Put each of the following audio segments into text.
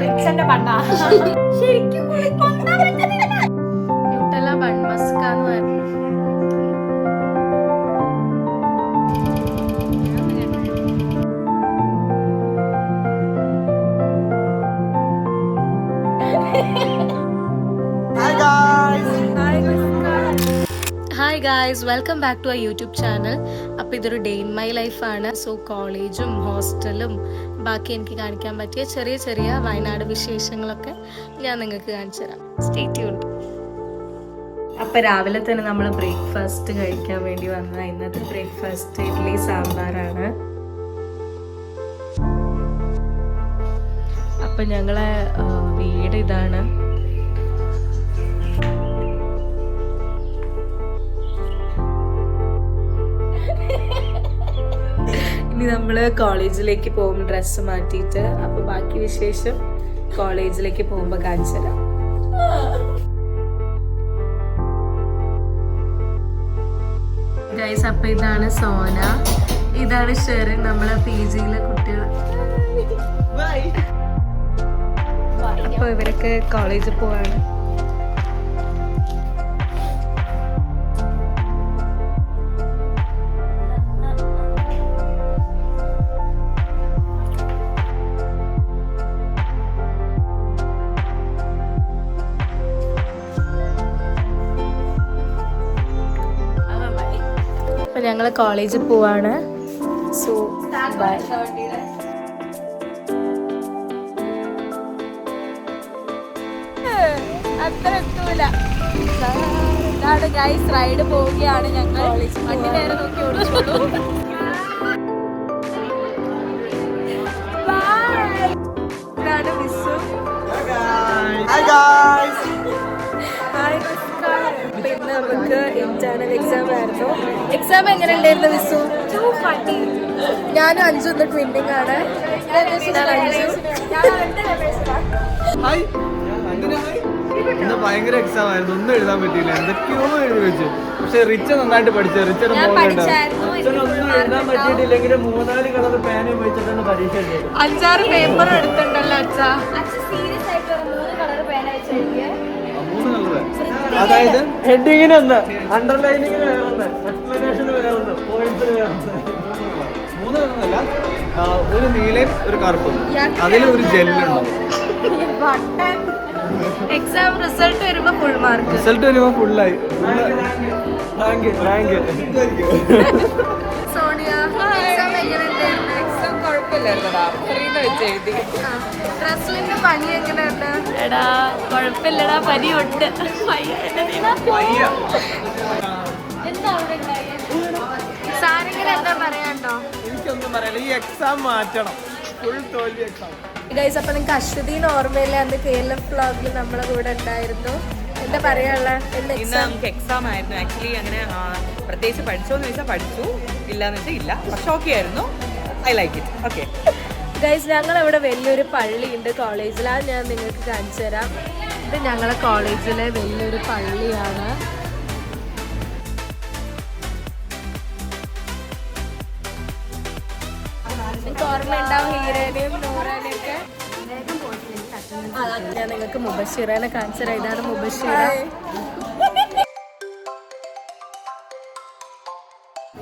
റിച്ചന്റെ ബണ്ണാ ശരിക്കും Nutella bun maska എന്ന് പറഞ്ഞു. Hi guys, welcome back to our YouTube channel. അപ്പോൾ ഇതൊരു ഡേ ഇൻ മൈ ലൈഫാണ്. സോ കോളേജും ഹോസ്റ്റലും ബാക്കി എനിക്ക് കാണിക്കാൻ പറ്റിയ ചെറിയ ചെറിയ വയനാട് വിശേഷങ്ങളൊക്കെ ഞാൻ നിങ്ങൾക്ക് കാണിച്ചു തരാം. Stay tuned. അപ്പോൾ രാവിലെ തന്നെ നമ്മൾ ബ്രേക്ക്ഫാസ്റ്റ് കഴിക്കാൻ വേണ്ടി വന്നതാണ്. ഇന്നത്തെ ബ്രേക്ക്ഫാസ്റ്റ് ഇഡ്ഡലി സാമ്പാറാണ്. അപ്പം ഞങ്ങളെ വീട് ഇതാണ്. ഇനി നമ്മൾ കോളേജിലേക്ക് പോകും ഡ്രസ്സ് മാറ്റിയിട്ട്. അപ്പോൾ ബാക്കി വിശേഷം കോളേജിലേക്ക് പോകുമ്പോൾ കാണിച്ചു തരാം. ഗൈസ്, അപ്പോൾ ഇതാണ് സോന, ഇതാണ് ഷെറിൻ, നമ്മളെ PG-യിലെ കുട്ടികൾ. അപ്പോൾ ഇവരൊക്കെ കോളേജിൽ പോവാണ്. അപ്പോൾ ഞങ്ങൾ കോളേജിൽ പോവാണ്. So bye. അത്ര എത്തൂല. ഇതാണ് ഗൈസ്, റൈഡ് പോവുകയാണ് ഞങ്ങൾ. വണ്ടി നേരെ നോക്കി ഓടിച്ചോളൂ. ഇതാണ് വിസു. ഇന്ന് നമുക്ക് ഇന്റേണൽ എക്സാം ആയിരുന്നു. എക്സാം എങ്ങനെ ഉണ്ടായിരുന്നു വിസു? ഞാനും അഞ്ചു ഇന്ന് ട്വിന്നിങ് ആണ്. ഇന്ന് ഭയങ്കര എക്സാം ആയിരുന്നു, ഒന്നും എഴുതാൻ പറ്റിയില്ല. എന്തൊക്കെയോ എഴുതി വെച്ചു. പക്ഷെ റിച്ച നന്നായിട്ട് പഠിച്ചു. റിച്ചൊന്നും എഴുതാൻ പറ്റിയിട്ടില്ലെങ്കിൽ 3-4 കളർ പേന ഉപയോഗിച്ചിട്ടാണ് പരീക്ഷ എഴുതിയത്. 5-6 പേപ്പർ എടുത്തിട്ടുണ്ടല്ലോ അച്ഛാ. അതായത് ഹെഡിങ്ങിന് ഒന്ന്, അണ്ടർലൈനിങ്ങിന് വേറെ ഒന്ന്, എക്സ്പ്ലനേഷന് വേറെ ഒന്ന്, പോയിന്റ്സിന് വേറെ ഒന്ന്. 3 കളറല്ല, ഒരു നീലയും ഒരു കറുപ്പും, അതിൽ ഒരു ജെല്ലുണ്ടാവും. എക്സാം റിസൾട്ട് വരുമ്പോ ഫുൾ മാർക്ക്. റിസൾട്ട് വരുമ്പോ ഫുള്ളായി റാങ്ക്. സോണിയ, എക്സാം എങ്ങനെ ഉണ്ടായിരുന്നു? എക്സാം കുഴപ്പമില്ലായിരുന്നടാ, എഴുതി. റസ്ലിന്റെ പനി എങ്ങനെയുണ്ട്? എടാ കുഴപ്പമില്ലടാ, പനിയുണ്ട്. സാറിങ്ങനെ എന്താ പറയാണ്ടോ? എനിക്കൊന്നും പറയാനില്ല, ഈ എക്സാം മാറ്റണം. ഫുൾ തോൽവി എക്സാം. ഗൈസ്, അപ്പൊ നിങ്ങൾക്ക് അശ്വതിന് ഓർമ്മയില്ല, അന്ന് KLF വ്ളോഗിൽ നമ്മളെ കൂടെ ഉണ്ടായിരുന്നു. എന്താ പറയാനുള്ള? ഇന്ന് നമുക്ക് എക്സാം ആയിരുന്നു. ആക്ച്വലി അങ്ങനെ പ്രത്യേകിച്ച് പഠിച്ചോന്ന് ചോദിച്ചാൽ പഠിച്ചു, ഇല്ലാന്ന് വെച്ചാൽ ഇല്ല. പക്ഷെ ഓക്കെ ആയിരുന്നു. I like it. Okay guys, ഞങ്ങളിവിടെ വലിയൊരു പള്ളിയുണ്ട് കോളേജിൽ. അത് ഞാൻ നിങ്ങൾക്ക് കാണിച്ചു തരാം. ഇത് ഞങ്ങളെ കോളേജിലെ വലിയൊരു പള്ളിയാണ്. നിങ്ങൾക്ക് ഓർമ്മ ഉണ്ടാവും ഹീരേനെയും നൂറേനെയും ഒക്കെ. ഞാൻ നിങ്ങൾക്ക് മുബഷിറേനെ കാണിച്ചു തരാം. ഇതാണ് മുബഷിറ.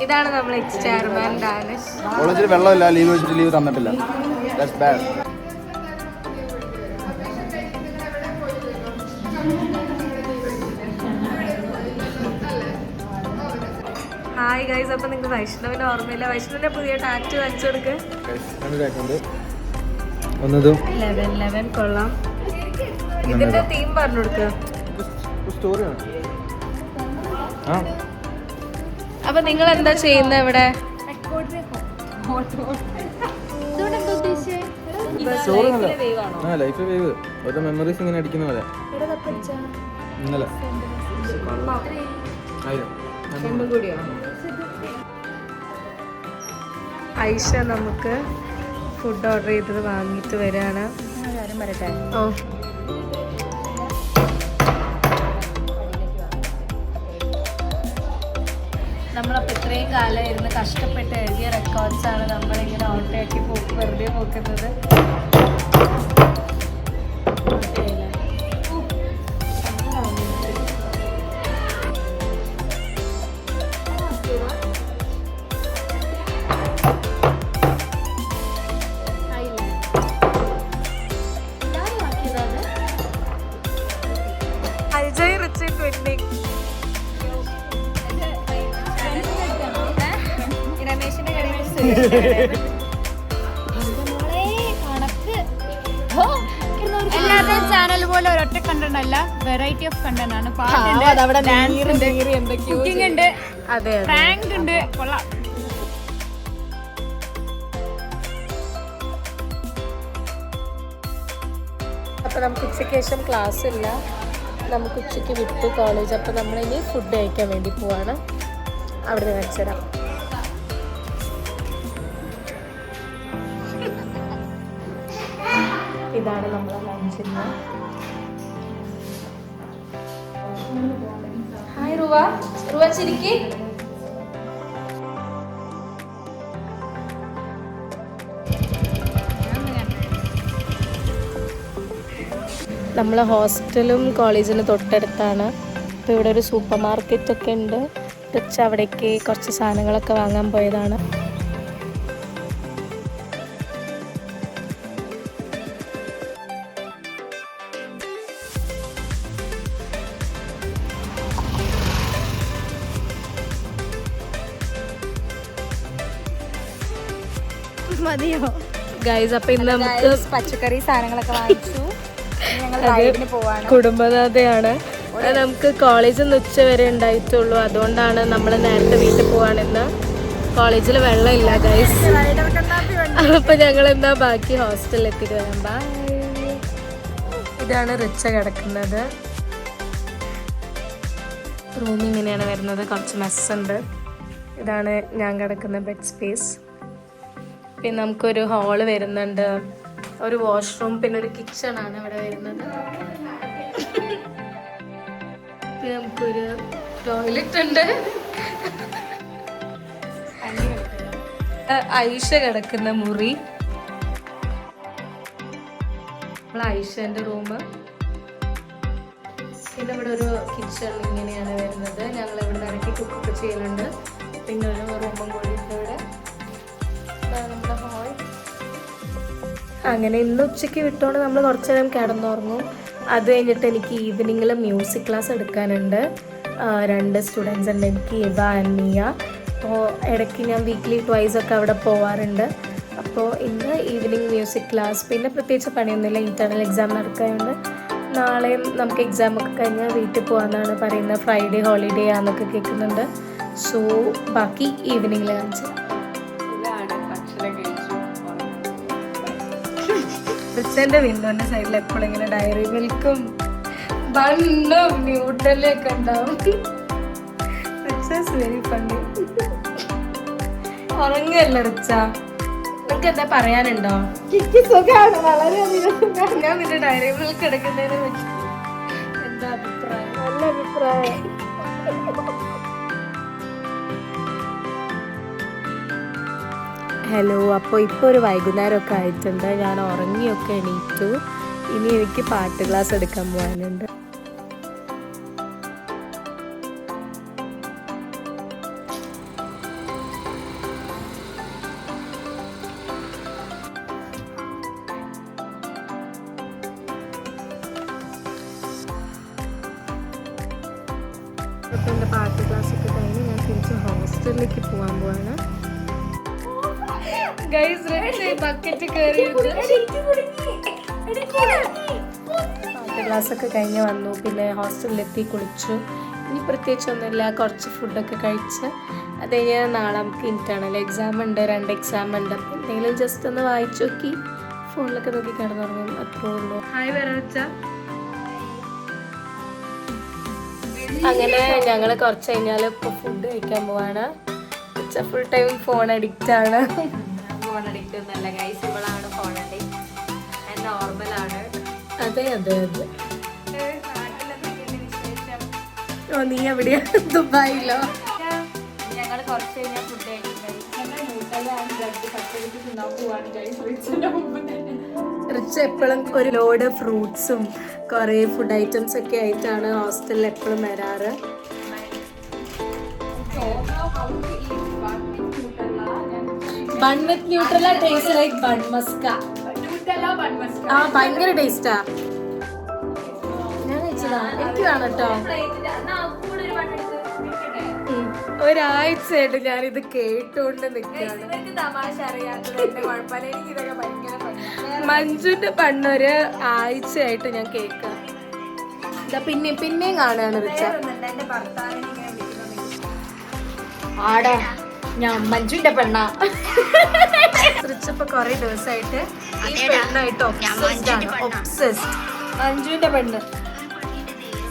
ഇതാണ് നമ്മൾ എക്സ് ചെയർമാൻ ഡാനിഷ്. കോളേജിൽ വെള്ളമില്ല, ലീവ് വെച്ചിട്ട് ലീവ് തന്നിട്ടില്ല. That's bad. ഹായ് ഗൈസ്, അപ്പൊ നിങ്ങൾക്ക് വൈഷ്ണവിനെ ഓർമ്മയില്ല. വൈഷ്ണവിന്റെ പുതിയ ടാറ്റു കാണിച്ചു കൊടുക്ക്. 11 കൊള്ളാം. ഇതിന്റെ തീം പറഞ്ഞു കൊടുക്കുക. അപ്പൊ നിങ്ങൾ എന്താ ചെയ്യുന്നത് ഇവിടെ? ലൈഫ് വേവ് ഓരോ മെമ്മറീസ് ഇങ്ങനെ അടിക്കുന്ന പോലെ. ഇന്നലെ ഐഷ നമുക്ക് ഫുഡ് ഓർഡർ ചെയ്തത് വാങ്ങിയിട്ട് വരികയാണ്. ഓ, നമ്മളപ്പോൾ ഇത്രയും കാലം ഇരുന്ന് കഷ്ടപ്പെട്ട് എഴുതിയ റെക്കോർഡ്സാണ് നമ്മളിങ്ങനെ ഓട്ടയാക്കി വെറുതെ പോക്കുന്നത്. എല്ലാവരുടെയും ചാനൽ പോലെ ഒരൊറ്റ കണ്ടന്റ് അല്ല, വെറൈറ്റി ഓഫ് കണ്ടന്റ് ആണ്. പാട്ടുണ്ട്, ഡാൻസ് ഉണ്ട്, കുക്കിംഗ് ഉണ്ട്, പ്രാങ്ക് ഉണ്ട്. കൊള്ളാം. അപ്പോൾ നമുക്ക് ഉച്ചയ്ക്ക് ശേഷം ക്ലാസ് ഇല്ല, നമുക്ക് ഉച്ചയ്ക്ക് വിട്ടു കോളേജ്. അപ്പോൾ നമ്മളിനി ഫുഡ് കഴിക്കാൻ വേണ്ടി പോവാണ്. അവിടെ നിന്ന് വെച്ചുതരാം. ഇതാണ് നമ്മളെ ലഞ്ചിന്. ഹായ് റുവ, റുവ ചിരിക്ക്. നമ്മളെ ഹോസ്റ്റലും കോളേജിന് തൊട്ടടുത്താണ്. അപ്പോൾ ഇവിടെ ഒരു സൂപ്പർ മാർക്കറ്റൊക്കെ ഉണ്ട്. റിച്ച് അവിടേക്ക് കുറച്ച് സാധനങ്ങളൊക്കെ വാങ്ങാൻ പോയതാണ്. മതിയോ ഗൈസ്? അപ്പോൾ ഇന്ന് നമുക്ക് പച്ചക്കറി സാധനങ്ങളൊക്കെ വാങ്ങിച്ചു. കുടുംബനാഥയാണ്. നമുക്ക് കോളേജിൽ നിന്ന് ഉച്ച വരെ ഉണ്ടായിട്ടുള്ളൂ, അതുകൊണ്ടാണ് നമ്മൾ നേരത്തെ വീട്ടിൽ പോവാണെന്ന്. കോളേജിൽ വെള്ളമില്ല ഗൈസ്. അപ്പോൾ ഞങ്ങൾ എന്താ ബാക്കി ഹോസ്റ്റലിൽ എത്തിയിട്ട് വരാം. ബൈ. ഇതാണ് റിച്ച കിടക്കുന്നത്. റൂം ഇങ്ങനെയാണ് വരുന്നത്. കുറച്ച് മെസ്സുണ്ട്. ഇതാണ് ഞാൻ കിടക്കുന്ന ബെഡ് സ്പേസ്. പിന്നെ നമുക്കൊരു ഹാള് വരുന്നുണ്ട്, ഒരു വാഷ്റൂം, പിന്നെ ഒരു കിച്ചൺ ആണ് ഇവിടെ വരുന്നത്. പിന്നെ നമുക്കൊരു ടോയ്ലറ്റ് ഉണ്ട്. ഐഷ കിടക്കുന്ന മുറി, ഐഷന്റെ റൂം. പിന്നെ ഇവിടെ ഒരു കിച്ചൺ ഇങ്ങനെയാണ് വരുന്നത്. ഞങ്ങൾ ഇവിടെ ഇറക്കി കുക്കൊക്കെ ചെയ്യലുണ്ട്. പിന്നെ ഒരു റൂമും കൂടി ഇവിടെ. നമ്മുടെ ഹാൾ. അങ്ങനെ ഇന്ന് ഉച്ചയ്ക്ക് വിട്ടോണ്ട് നമ്മൾ കുറച്ച് നേരം കിടന്നുറങ്ങും. അത് കഴിഞ്ഞിട്ട് എനിക്ക് ഈവനിങ്ങിൽ മ്യൂസിക് ക്ലാസ് എടുക്കാനുണ്ട്. 2 സ്റ്റുഡൻസ് ഉണ്ട് എനിക്ക്, ഇവ ആൻഡ് മിയ. അപ്പോൾ ഇടയ്ക്ക് ഞാൻ വീക്ക്ലി ട്വൈസ് ഒക്കെ അവിടെ പോവാറുണ്ട്. അപ്പോൾ ഇന്ന് ഈവനിങ് മ്യൂസിക് ക്ലാസ്. പിന്നെ പ്രത്യേകിച്ച് പണിയൊന്നുമില്ല, ഇൻറ്റേർണൽ എക്സാം നടക്കാറുണ്ട്. നാളെയും നമുക്ക് എക്സാം ഒക്കെ കഴിഞ്ഞാൽ വീട്ടിൽ പോകാമെന്നാണ് പറയുന്നത്. ഫ്രൈഡേ ഹോളിഡേ ആണെന്നൊക്കെ കേൾക്കുന്നുണ്ട്. സോ ബാക്കി ഈവനിങ്ങിൽ കാണിച്ചു. റിച്ചൻ്റെ വിൻഡോന്റെ സൈഡിൽ എപ്പോഴും ഇങ്ങനെ ഡയറി മിൽക്കും ബണ്ണും ന്യൂട്രലൊക്കെ ഉണ്ടാവും. Very funny. ഉറങ്ങല്ല റിച്ച? നിനക്ക് എന്താ പറയാനുണ്ടോ? ഞാൻ നിന്റെ ഡയറി മിൽക്ക് എടുക്കുന്നതിനെ പറ്റി എന്താ അഭിപ്രായം? നല്ല അഭിപ്രായം. ഹലോ, അപ്പോൾ ഇപ്പോൾ ഒരു വൈകുന്നേരമൊക്കെ ആയിട്ടുണ്ട്. ഞാൻ ഉറങ്ങിയൊക്കെ എണീറ്റു. ഇനി എനിക്ക് പാട്ട് ക്ലാസ് എടുക്കാൻ പോകാനുണ്ട്. അപ്പോൾ എൻ്റെ പാട്ട് ക്ലാസ്സൊക്കെ കഴിഞ്ഞ് ഞാൻ തിരിച്ച് ഹോസ്റ്റലിലേക്ക് പോകാൻ പോവാണ്. ബക്കറ്റ് പാട്ട് ക്ലാസ്സൊക്കെ കഴിഞ്ഞ് വന്നു. പിന്നെ ഹോസ്റ്റലിലെത്തി കുളിച്ചു. ഇനി പ്രത്യേകിച്ചൊന്നുമില്ല, കുറച്ച് ഫുഡൊക്കെ കഴിച്ച് അത് കഴിഞ്ഞ് നാളെ നമുക്ക് ഇൻറ്റേർണൽ എക്സാം ഉണ്ട്. 2 എക്സാം ഉണ്ട്. അപ്പം എന്തെങ്കിലും ജസ്റ്റ് ഒന്ന് വായിച്ചു നോക്കി ഫോണിലൊക്കെ നോക്കി കിടന്നുറങ്ങും. അത്രേ ഉള്ളൂ. ഹായ് വരച്ച. അങ്ങനെ ഞങ്ങൾ കുറച്ച് കഴിഞ്ഞാൽ ഇപ്പോൾ ഫുഡ് കഴിക്കാൻ പോവാണ്. ഫുൾ ടൈം ഫോൺ അഡിക്റ്റ് ആണ്. ഫോൺ അഡിക്റ്റ് ഒന്നല്ല ഗൈസ്, ഇവളാണ് ഫോൺ അഡിക്റ്റ്. നോർമലാണ്. അതെ അതെ അതെ. ഓ, നീ എവിടെയാ? ദുബായിലോ? ഞങ്ങൾ കുറച്ച് കഴിഞ്ഞാൽ ഫുഡ് റിച്ച് എപ്പോഴും ഒരു ലോഡ് ഫ്രൂട്ട്സും കുറേ ഫുഡ് ഐറ്റംസ് ഒക്കെ ആയിട്ടാണ് ഹോസ്റ്റലിൽ എപ്പോഴും വരാറ്. ബൺ വിത്ത് ന്യൂട്രല ടേസ്റ്റ് ലൈക്ക് ബൺ മസ്ക. ആ, ഭയങ്കര ടേസ്റ്റാ. ഞാൻ കഴിച്ചതാ. എനിക്ക് വേണം കേട്ടോ. ഒരാഴ്ചയായിട്ട് ഞാനിത് കേട്ടോണ്ട് നിൽക്കുകയാണ്. തമാശ അറിയാത്തത് കുഴപ്പമില്ല, എനിക്ക് ഇതൊക്കെ ഭയങ്കര മഞ്ജുന്റെ പണ്ണൊരു ആഴ്ചയായിട്ട് ഞാൻ കേൾക്കാം. പിന്നെയും കാണാണ് റിച്ച. ആടാ ഞാൻ മഞ്ജുന്റെ പെണ്ണ. റിച്ച ഇപ്പൊ കൊറേ ദിവസമായിട്ട് ഈ പെണ്ണായിട്ട് ഒബ്സസ്ഡ്. മഞ്ജുന്റെ പെണ്ണ്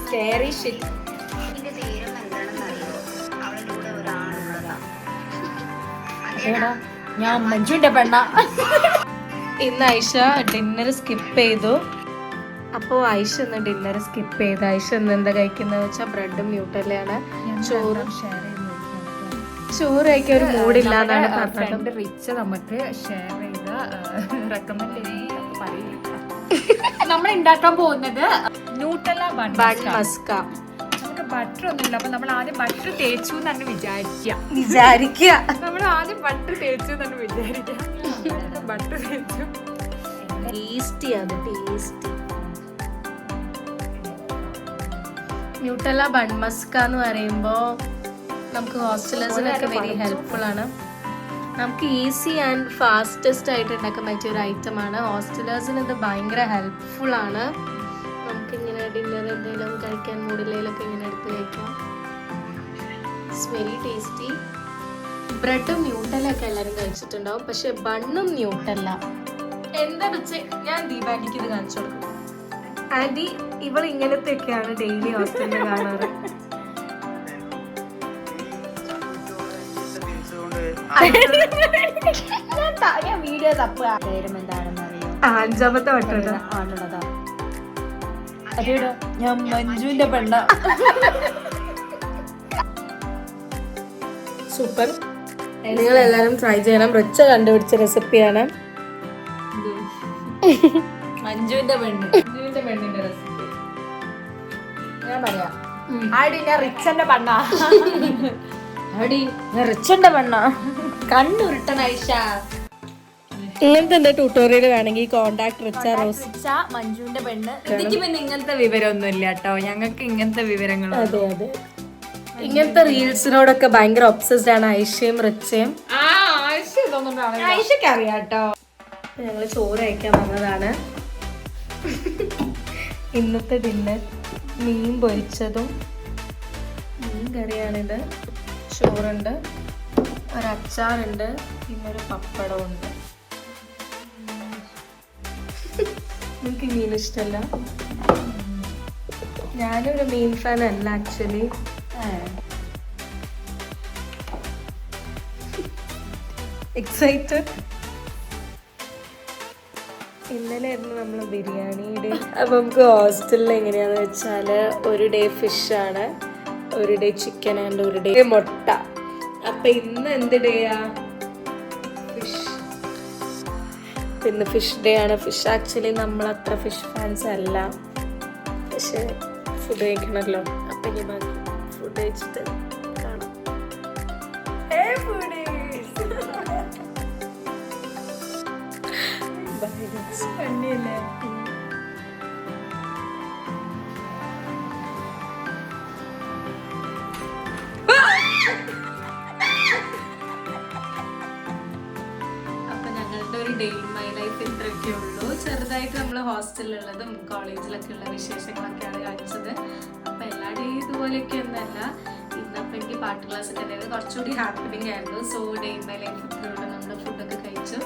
സ്കേറി ഷിറ്റ്. ഞാൻ മഞ്ജുന്റെ പെണ്ണ. ഇന്ന് ഐഷ ഡിന്നർ സ്കിപ്പ് ചെയ്തു. അപ്പോൾ ഐഷ ഇന്ന് ഡിന്നർ സ്കിപ്പ് ചെയ്തു. ഐഷ ഇന്ന് എന്താ കഴിക്കുന്നത് വെച്ചാൽ ബ്രെഡും ന്യൂട്ടല്ലയാണ്. ചോറ് കഴിക്കാൻ ഒരു മൂഡില്ലാന്നാണ് പറഞ്ഞത്. റിച്ച് നമുക്ക് ഷെയർ ചെയ്ത റെക്കമെൻഡ് നമ്മൾ ഉണ്ടാക്കാൻ പോകുന്നത് ന്യൂട്ടല്ല ബൺ മസ്ക. നമുക്ക് ബട്ടർ ഒന്നുമില്ല, അപ്പൊ നമ്മൾ ആദ്യം ബട്ടർ തേച്ചു എന്നാണ് വിചാരിക്കുക. നമ്മൾ ആദ്യം ബട്ടർ തേച്ചു എന്നാണ് വിചാരിക്കുക. ബട്ടർ തേച്ചു. ടേസ്റ്റി അത് ടേസ്റ്റി. ന്യൂട്ടല്ല ബൺ മസ്ക എന്ന് പറയുമ്പോൾ നമുക്ക് ഹോസ്റ്റലേഴ്സിനൊക്കെ വെരി ഹെൽപ്ഫുൾ ആണ്. നമുക്ക് ഈസി ആൻഡ് ഫാസ്റ്റസ്റ്റ് ആയിട്ട് ഉണ്ടാക്കാൻ പറ്റിയ ഒരു ഐറ്റമാണ്. ഹോസ്റ്റലേഴ്സിന് ഇത് ഭയങ്കര ഹെൽപ്ഫുൾ ആണ്. നമുക്കിങ്ങനെ ഡിന്നർ എന്തെങ്കിലും കഴിക്കാൻ മൂടിലൊക്കെ ഇങ്ങനെ എടുത്ത് കഴിക്കാം. It's very tasty. ബ്രെഡും ന്യൂട്ടല്ലൊക്കെ എല്ലാവരും കഴിച്ചിട്ടുണ്ടാവും, പക്ഷെ ബണ്ണും ന്യൂട്ടല്ല എന്താ വെച്ച് ഞാൻ ദീപാന്റിക്ക് ഇത് കാണിച്ചു കൊടുക്കും. ആന്റി ഇവൾ ഇങ്ങനത്തെയൊക്കെയാണ് ഡെയിലി ഹോസ്റ്റലിൽ കാണാറ്. ഞാൻ വീഡിയോ തപ്പ് പേരും എന്താണെന്ന് അറിയോ? 5ാമത്തെ വട്ടം ആണുള്ളതാ. അതേടാ ഞാൻ മഞ്ജുവിന്റെ പെണ്ണ. സൂപ്പർ. നിങ്ങൾ എല്ലാരും ട്രൈ ചെയ്യണം. റിച്ച കണ്ടുപിടിച്ച റെസിപ്പിയാണ് മഞ്ജുവിന്റെ പെണ്ണിന്റെ റെസിപ്പി ഞാൻ പറയാം. ആടി ഞാൻ റിച്ചന്റെ പെണ്ണ. ആടി ഞാൻ റിച്ചന്റെ പെണ്ണ. കണ്ണുരുട്ടണ ഐഷ. ഇങ്ങനത്തെ എന്റെ ട്യൂട്ടോറിയൽ വേണമെങ്കിൽ കോണ്ടാക്ട് റിച്ച റോസ്. മഞ്ജുവിന്റെ പെണ്ണ്. എനിക്ക് പിന്നെ ഇങ്ങനത്തെ വിവരമൊന്നും ഇല്ല കേട്ടോ. ഞങ്ങൾക്ക് ഇങ്ങനത്തെ വിവരങ്ങൾ. അതെ അതെ, ഇങ്ങനത്തെ റീൽസിനോടൊക്കെ ഭയങ്കര ഒബ്സസ്ഡ് ആണ് ഐഷയും റിച്ചയും. ഐഷക്ക് അറിയാം കേട്ടോ. ഞങ്ങൾ ചോറ് കഴിക്കാൻ വന്നതാണ്. ഇന്നത്തെ ഡിന്നർ മീൻ പൊരിച്ചതും മീൻ കറിയാണിത്. ചോറുണ്ട്, ഒരച്ചാറുണ്ട്, പിന്നെ ഒരു പപ്പടമുണ്ട്. എനിക്ക് മീൻ ഇഷ്ടമല്ല. ഞാനൊരു മീൻ ഫാൻ അല്ല ആക്ച്വലി. എക്സൈറ്റഡ്. ഇന്നലെ ആയിരുന്നു നമ്മൾ ബിരിയാണിയുടെ. അപ്പം നമുക്ക് ഹോസ്റ്റലിൽ എങ്ങനെയാന്ന് വെച്ചാൽ ഒരു ഡേ ഫിഷാണ്, ഒരു ഡേ ചിക്കൻ ആൻഡ് ഒരു ഡേ മുട്ട. അപ്പം ഇന്ന് എന്ത് ഡേയാ? ഫിഷ്. ഇന്ന് ഫിഷ് ഡേ ആണ്. ഫിഷ് ആക്ച്വലി നമ്മൾ അത്ര ഫിഷ് ഫാൻസ് അല്ല, പക്ഷെ ഫുഡ് കഴിക്കണമല്ലോ. അപ്പം ഇനി ബാക്കി ഫുഡ് കഴിച്ചിട്ട് കാണാം. പണിയല്ലേ? ഒരു ഡേ ഇൻ മൈ ലൈഫ് ഇത്രയൊക്കെ ഉള്ളൂ. ചെറുതായിട്ട് നമ്മൾ ഹോസ്റ്റലിലുള്ളതും കോളേജിലൊക്കെ ഉള്ള വിശേഷങ്ങളൊക്കെയാണ് കാണിച്ചത്. അപ്പം എല്ലാ ഡേ ഇതുപോലെയൊക്കെ ഒന്നല്ല. ഇന്നപ്പം എനിക്ക് പാട്ട് ക്ലാസ് ഒക്കെ ഉണ്ടായിരുന്നു, കുറച്ചുകൂടി ഹാപ്പനിങ് ആയിരുന്നു. സോ ഡേ ഇൻ മൈ ലൈഫിലൂടെ നമ്മൾ ഫുഡൊക്കെ കഴിച്ചു.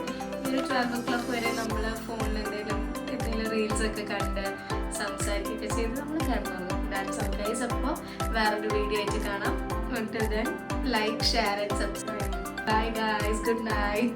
ഒരു 12 o'clock വരെ നമ്മൾ ഫോണിൽ എന്തെങ്കിലും റീൽസ് ഒക്കെ കണ്ട് സംസാരിക്കുകയൊക്കെ ചെയ്ത് നമ്മൾ കിടന്നു. That's all guys. അപ്പോൾ വേറൊരു വീഡിയോ ആയിട്ട് കാണാം. Until then, like, share and subscribe. Bye guys. Good night.